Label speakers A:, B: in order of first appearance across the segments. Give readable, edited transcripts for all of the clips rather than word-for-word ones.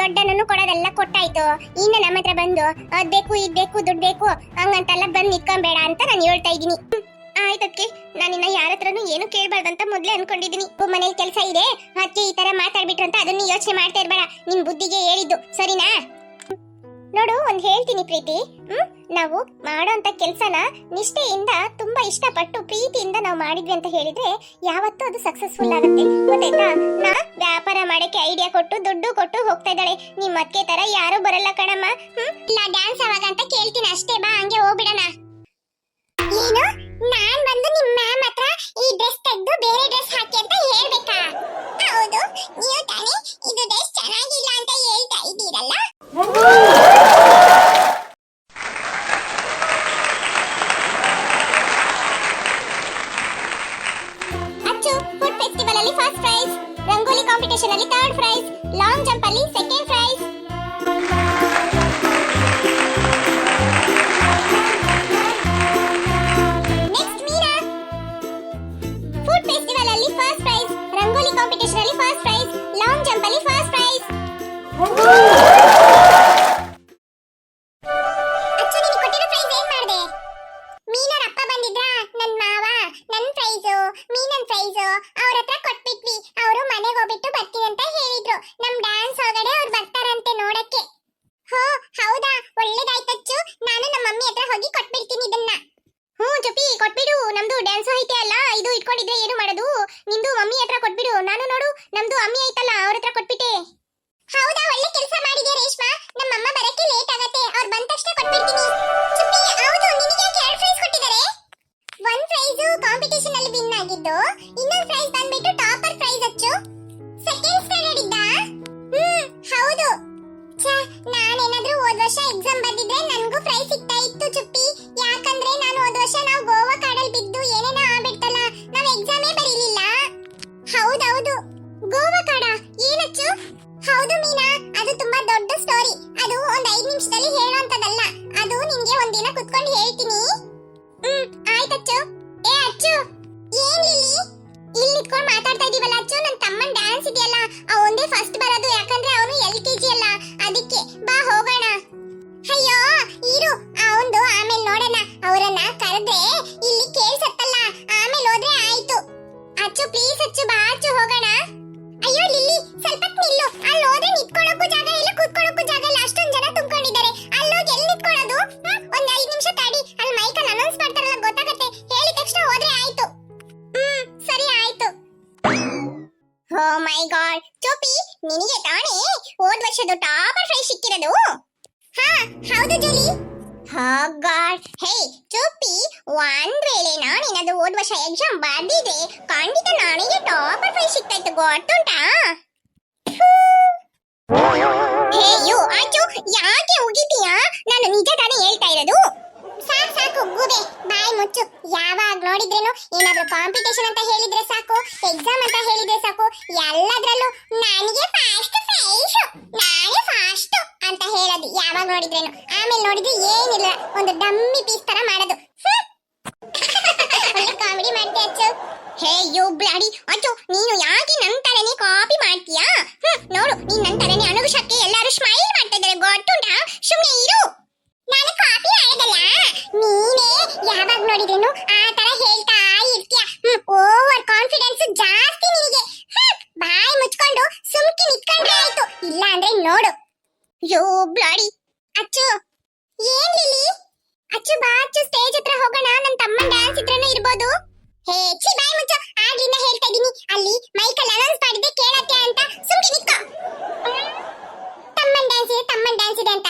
A: ದೊಡ್ಡನನ್ನು ಕೊಡೋದೆಲ್ಲ ಕೊಟ್ಟಾಯ್ತು. ಇನ್ನು ನಮ್ಮ ಹತ್ರ ಬಂದು ಅದ್ ಬೇಕು ಇದ್ ಬೇಕು ದುಡ್ಡು ಬೇಕು ಹಂಗಂತೆಲ್ಲ ಬಂದು ನಿತ್ಕೊಂಬೇಡ ಅಂತ ನಾನು ಹೇಳ್ತಾ ಇದ್ದೀನಿ. ಆಯ್ತಕ್ಕೆ ನಾನಿನ್ನ ಯಾರ ಹತ್ರನೂ ಏನು ಕೇಳಬಾರ್ದಂತ ಮೊದ್ಲೇ ಅನ್ಕೊಂಡಿದೀನಿ. ಮನೇಲಿ ಕೆಲಸ ಇದೆ ಅದಕ್ಕೆ ಈ ತರ ಮಾತಾಡ್ಬಿಟ್ರು ಅಂತ ಅದನ್ನ ಯೋಚನೆ ಮಾಡ್ತಾ ಇರ್ಬೇಡ. ನಿನ್ ಬುದ್ಧಿಗೆ ಹೇಳಿದ್ದು ಸರಿನಾ? ನೋಡು ಒಂದ್ ಹೇಳ್ತೀನಿ ಪ್ರೀತಿ, ನಾವು ಮಾಡೋಂತ ಕೆಲ್ಸನ ನಿಷ್ಠೆಯಿಂದ ತುಂಬಾ ಇಷ್ಟಪಟ್ಟು ಪ್ರೀತಿಯಿಂದ ನಾವು ಮಾಡಿದ್ವಿ ಅಂತ ಹೇಳಿದ್ರೆ ಯಾವತ್ತೂ ಅದು ಸಕ್ಸಸ್ಫುಲ್ ಆಗುತ್ತೆ. ಗೊತ್ತಾಯ್ತಾ? ನಾ ವ್ಯಾಪಾರ ಮಾಡಕ್ಕೆ ಐಡಿಯಾ ಕೊಟ್ಟು ದುಡ್ಡು ಕೊಟ್ಟು ಹೋಗ್ತಾ ಇದ್ದಾಳೆ. ನಿಮ್ ಅತ್ತೆ ತರ ಯಾರು ಬರಲ್ಲ ಕಣಮ್ಮ. ಇಲ್ಲ ಡ್ಯಾನ್ಸ್ ಅವಾಗ ಅಂತ ಕೇಳ್ತೀನಿ ಅಷ್ಟೇ, ಬಾ ಹಂಗೆ ಹೋಗ್ಬಿಡಣ. ಏನು ನಾನ್ ಬಂದು ನಿಮ್ ಮ್ಯಾಮ್ ಹತ್ರ ಈ ಡ್ರೆಸ್ ತೆಗೆದು ಬೇರೆ ಡ್ರೆಸ್ ಹಾಕಿ ಅಂತ ಹೇಳ್ಬೇಕಾ? ಹೌದು, ನೀವು ತಾನೇ ಇದು ಡ್ರೆಸ್ ಚೆನ್ನಾಗಿಲ್ಲ ಅಂತ ಹೇಳ್ತಾ ಇದ್ದೀರಲ್ಲ. ಅಚ್ಚು ಫುಡ್ ಫೆಸ್ಟಿವಲ್ ಅಲ್ಲಿ ಫಸ್ಟ್ ಪ್ರೈಸ್, ರಂಗೋಲಿ ಕಾಂಪಿಟಿಷನ್ ಅಲ್ಲಿ ಥರ್ಡ್ ಪ್ರೈಸ್, ಲಾಂಗ್ ಜಂಪ್ ಅಲ್ಲಿ ಸೆಕೆಂಡ್ ಪ್ರೈಸ್. ನೆಕ್ಸ್ಟ್ ಮೀನಾ, ಫುಡ್ ಫೆಸ್ಟಿವಲ್ ಅಲ್ಲಿ ಫಸ್ಟ್ ಪ್ರೈಸ್, ರಂಗೋಲಿ ಕಾಂಪಿಟಿಷನ್ ಅಲ್ಲಿ ಫಸ್ಟ್ ಪ್ರೈಸ್, ಲಾಂಗ್ ಜಂಪ್ ಅಲ್ಲಿ ಫಸ್ಟ್ ಪ್ರೈಸ್. ಹೌದು ಮೀನಾ, ಅದು ತುಂಬಾ ದೊಡ್ಡ ಸ್ಟೋರಿ. ಅದು ಒಂದ್ 5 ನಿಮಿಷದಲ್ಲಿ ಹೇಳೋಂತದಲ್ಲ. ಅದು ನಿನ್ಗೆ ಒಂದಿನ ಕುತ್ಕೊಂಡು ಹೇಳ್ತೀನಿ. ಆಯ್ತಚ್ಚು. ಏ ಅಚ್ಚು, ಏನ್ ಇಲ್ಲಿ ನಿಂತ್ಕೊಂಡು ಮಾತಾಡ್ತಾ ಇದೀವಲ್ಲ ಅಚ್ಚು, ನನ್ ತಮ್ಮನ್ ಡ್ಯಾನ್ಸ್ ಇದೆಯಲ್ಲ ಅವನೇ ಫಸ್ಟ್ ಬರೋದು, ಯಾಕಂದ್ರೆ ಅವನು LKG ಅಲ್ಲ, ಅದಕ್ಕೆ ಬಾ ಹೋಗೋಣ. ಅಯ್ಯೋ ಇರು, ಅವಂದು ಆಮೇಲೆ ನೋಡೋಣ. ಅವರನ್ನ ಕರೆದ್ರೆ ಇಲ್ಲಿ ಕೇಳ್ಸತ್ತಲ್ಲ, ಆಮೇಲೆ ಹೋದ್ರೆ ಆಯ್ತು. ಅಚ್ಚು ಪ್ಲೀಸ್ ಅಚ್ಚು, ಬಾ ಅಚ್ಚು ಹೋಗೋಣ. ಅಯ್ಯೋ ಲಿಲ್ಲಿ ಸ್ವಲ್ಪ ನಿಲ್ಲು, ಅಲ್ಲಿ ಹೋದ್ರೆ ನಿಂತ್ಕೊಳ್ಳೋಕ್ಕೂ ಜಾಗ ಇಲ್ಲ, ಕೂತ್ಕೊಳ್ಳೋಕ್ಕೂ ಜಾಗ ಇಲ್ಲ, ಅಷ್ಟೊಂದು ಜನ ತುಂಬಿಕೊಂಡಿದ್ದಾರೆ. ಅಲ್ಲೋಗಿ ಎಲ್ಲಿ ನಿಂತ್ಕೊಳ್ಳೋದು? ಒಂದ್ 5 ನಿಮಿಷ ತಾಡಿ, ಅಲ್ಲಿ ಮೈಕಲ್ಲಿ ಅನೌನ್ಸ್ ಮಾಡ್ತಾರಲ್ಲ ಗೊತ್ತಾಗತ್ತೆ, ಹೇಳಿದ ತಕ್ಷಣ ಹೋದ್ರೆ ಆಯ್ತು. ಸರಿ ಆಯ್ತು. ಓ ಮೈ ಗಾಡ್ ಚೋಪಿ, ನಿನಗೆ ತಾನೇ ಹೋದ ವರ್ಷದ ಟಾಪರ್ ಪ್ರೈಸ್ ಸಿಕ್ಕಿರೋದು? ಹಾ ಹೌದು ಜೂಲಿ. Oh God, hey ಚೋಪಿ, ಒಂದ್ ವೇಳೆ ನಾನೇನಾದ್ರು ಹೋದ ವರ್ಷ ಎಕ್ಸಾಮ್ ಬರ್ದಿದ್ರೆ ಖಂಡಿತ ನನಗೆ ಟಾಪರ್ ಪ್ರೈಸ್ ಸಿಗ್ತಾ ಇತ್ತು, ಗೊತ್ತುಂಟಾ? ಹೇ ಯೋ ಅಚ್ಚು, ಯಾಕೆ ಉಗಿತೀಯಾ? ನಾನು ನಿಜ ತಾನೇ ಹೇಳ್ತಾ ಇರೋದು. ಸಾಕು ಗೂಬೆ, ಬಾಯಿ ಮುಚ್ಚು. ಯಾವಾಗ ನೋಡಿದ್ರೇನು ಏನಾದ್ರೂ ಕಾಂಪಿಟೇಷನ್ ಅಂತ ಹೇಳಿದ್ರೆ ಸಾಕು, ಎಕ್ಸಾಮ್ ಅಂತ ಹೇಳಿದ್ರೆ ಸಾಕು, ಎಲ್ಲದ್ರಲ್ಲೂ ನನಗೆ ಫಸ್ಟ್ ಪ್ರೈಸ್, ನಾನೇ ಫಸ್ಟ್ ಅಂತ ಹೇಳೋದು ಯಾವಾಗ ನೋಡಿದ್ರೇನು. ಆಮೇಲೆ ನೋಡಿದ್ರೆ ಏನಿಲ್ಲ, ಒಂದು ಡಮ್ಮಿ ಪೀಸ್ ತರ ಮಾಡೋದು. ಒಳ್ಳೆ ಕಾಮಿಡಿ ಮಾಡ್ತೀಯ ಅಚ್ಚು. ಹೇ ಯು ಬ್ಲಾಡಿ ಅಚ್ಚು, ನೀನು ಯಾಕೆ ನನ್ನ ತರನೇ ಕಾಪಿ ಮಾಡ್ತೀಯಾ? ನೋಡು, ನೀನ್ ನನ್ನ ತರನೇ ಅನುಭವಕ್ಕೆ ಎಲ್ಲರೂ ಸ್ಮೈಲ್ ಮಾಡ್ತಾ ಇದ್ದಾರೆ, ಗೊತ್ತುಂಟಾ? ಸುಮ್ಮನೆ ಇರು. ನಾನು ಕಾಪಿ ಮಾಡೋದಲ್ಲ, ನೀನೇ ಯಾವಾಗ ನೋಡಿದ್ರೇನು ಆ ತರ ಹೇಳ್ತಾ ಇರ್ತೀಯ. ಓವರ್ ಕಾನ್ಫಿಡೆನ್ಸ್ ಜಾಸ್ತಿ ನಿನಗೆ. ಬಾಯಿ ಮುಚ್ಕೊಂಡು ಸುಮ್ಕಿ ನಿತ್ಕೊಂಡ್ರೆ ಆಯ್ತು, ಇಲ್ಲ ಅಂದ್ರೆ ನೋಡು. ಯೋ ಬ್ಲಾಡಿ ಅಚ್ಚು. ಏನ್ ಲಿಲಿ? ಅಚ್ಚು ಬಾ ಅಚ್ಚು, ಸ್ಟೇಜ್ ಹತ್ರ ಹೋಗೋಣ, ನನ್ನ ತಮ್ಮನ್ ಡ್ಯಾನ್ಸ್ ಇದ್ರೇನು ಇರ್ಬೋದು. ಹೇ ಛೀ, ಬಾಯಿ ಮುಚ್ಚು, ಆಗ್ಲಿಂದ ಹೇಳ್ತಾ ಇದೀನಿ, ಅಲ್ಲಿ ಮೈಕಲ್ಲಿ ಅನೌನ್ಸ್ ಮಾಡಿದ್ದೆ ಕೇಳತ್ತೆ ಅಂತ ಸುಮ್ಕಿ ನಿತ್ಕೋ. ತಮ್ಮನ್ ಡ್ಯಾನ್ಸ್ ಇದೆ ಅಂತ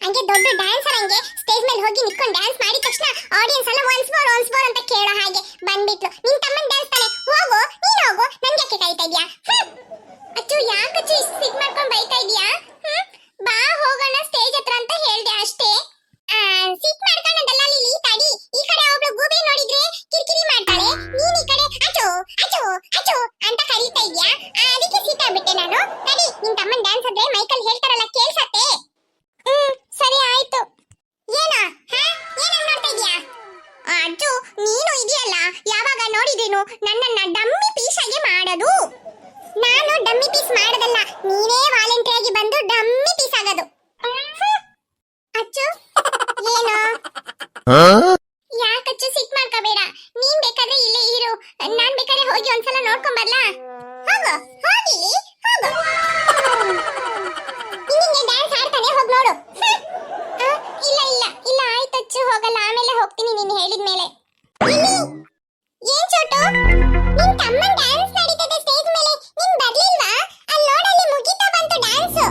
A: ಹಂಗೆ ದೊಡ್ಡ ಡ್ಯಾನ್ಸರ್ ಹಂಗೆ ಸ್ಟೇಜ್ ಮೇಲೆ ಹೋಗಿ ನಿಂತ್ಕೊಂಡು ಡ್ಯಾನ್ಸ್ ಮಾಡಿದ ತಕ್ಷಣ ಆಡಿಯನ್ಸ್ ಎಲ್ಲ ಒನ್ಸ್ ಮೋರ್ ಅಂತ ಕೇಳೋ ಹಾಗೆ ಬಂದ್ಬಿಟ್ಲು. ನಿನ್ ತಮ್ಮನ್ ಡ್ಯಾನ್ಸ್ ತಾನೆ, ಹೋಗು ನೀನ್ ಹೋಗು, ನನ್ಗೆ ಯಾಕೆ ಕಾಯ್ತಾ ಇದೀಯಾ? ಅಚ್ಚು ಯಾಕಚ್ಚು ಇಷ್ಟು ಸಿಟ್ ಮಾಡ್ಕೊಂಡು ಬೈತಾ ಇದೀಯಾ? ಬಾ ಹೋಗೋಣ ಸ್ಟೇಜ್ ಹತ್ರ ಅಂತ ಹೇಳ್ದೆ ಅಷ್ಟೇ. ಸಿಟ್ ಮಾಡ್ಕೊಂಡದಲ್ಲ ಲಿಲಿ, ತಡಿ. ಈ ಕಡೆ ಒಬ್ಳು ಗೂಬೆ ನೋಡಿದ್ರೆ ಕಿರಿಕಿರಿ ಮಾಡ್ತಾಳೆ, ನೀನ್ ಈ ಕಡೆ ಅಚ್ಚು ಅಚ್ಚು ಅಚ್ಚು ಅಂತ ಕರೀತಾ ಇದೀಯಾ, ಅದಕ್ಕೆ ಸಿಟ್ ಆಗ್ಬಿಟ್ಟೆ ನಾನು. ತಡಿ, ನಿನ್ ತಮ್ಮನ್ ಡ್ಯಾನ್ಸ್ ಆದ್ರೆ ಮೈಕಲ್ ಹೇಳ್ತಾರಲ್ಲ ಕೇಳ್ಸತ್ತೆ. ಸರಿ ಆಯ್ತು. ಇದೇನು ನನ್ನನ್ನ ಡಮ್ಮಿ ಪೀಸ್ ಆಗಿ ಮಾಡೋದು. ನಾನು ಡಮ್ಮಿ ಪೀಸ್ ಮಾಡೋದಲ್ಲ, ನೀನೇ ವಾಲಂಟಿಯರ್ ಆಗಿ ಬಂದು ಡಮ್ಮಿ ಪೀಸ್ ಆಗೋದು. ಅಚ್ಚು ಏನು ಯಾಕಚ್ಚು ಸಿಟ್ ಮಾಡ್ಕೋಬೇಡ. ನೀನ್ ಬೇಕಾದ್ರೆ ಇಲ್ಲೇ ಇರು, ನಾನ್ ಬೇಕಾದ್ರೆ ಹೋಗಿ ಒಂದ್ಸಲ ನೋಡ್ಕೊಂಡ್ ಬರ್ಲಾ? ಹೋಗು ಹೋಗಿ ಹೋಗು. ಹಿಂಗೆ ಡ್ಯಾನ್ಸ್ ಆಡ್ತಾನೆ, ಹೋಗ್ ನೋಡು. ಇಲ್ಲ ಇಲ್ಲ ಇಲ್ಲ ಆಯ್ತಚ್ಚು, ಹೋಗಲ್ಲ, ಆಮೇಲೆ ಹೋಗ್ತೀನಿ ನೀನು ಹೇಳಿದ್ಮೇಲೆ. ಏನ್ ಚೋಟು, ನಿನ್ ತಮ್ಮನ್ ಡ್ಯಾನ್ಸ್ ನಡೀತದೆ ಸ್ಟೇಜ್ ಮೇಲೆ, ನೀನ್ ಬರ್ಲಿಲ್ವಾ? ಅಲ್ಲಿ ನೋಡಲ್ಲಿ ಮುಗಿತಾ ಬಂತು ಡ್ಯಾನ್ಸ್.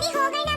A: ನಡಿ ಹೋಗೋಣ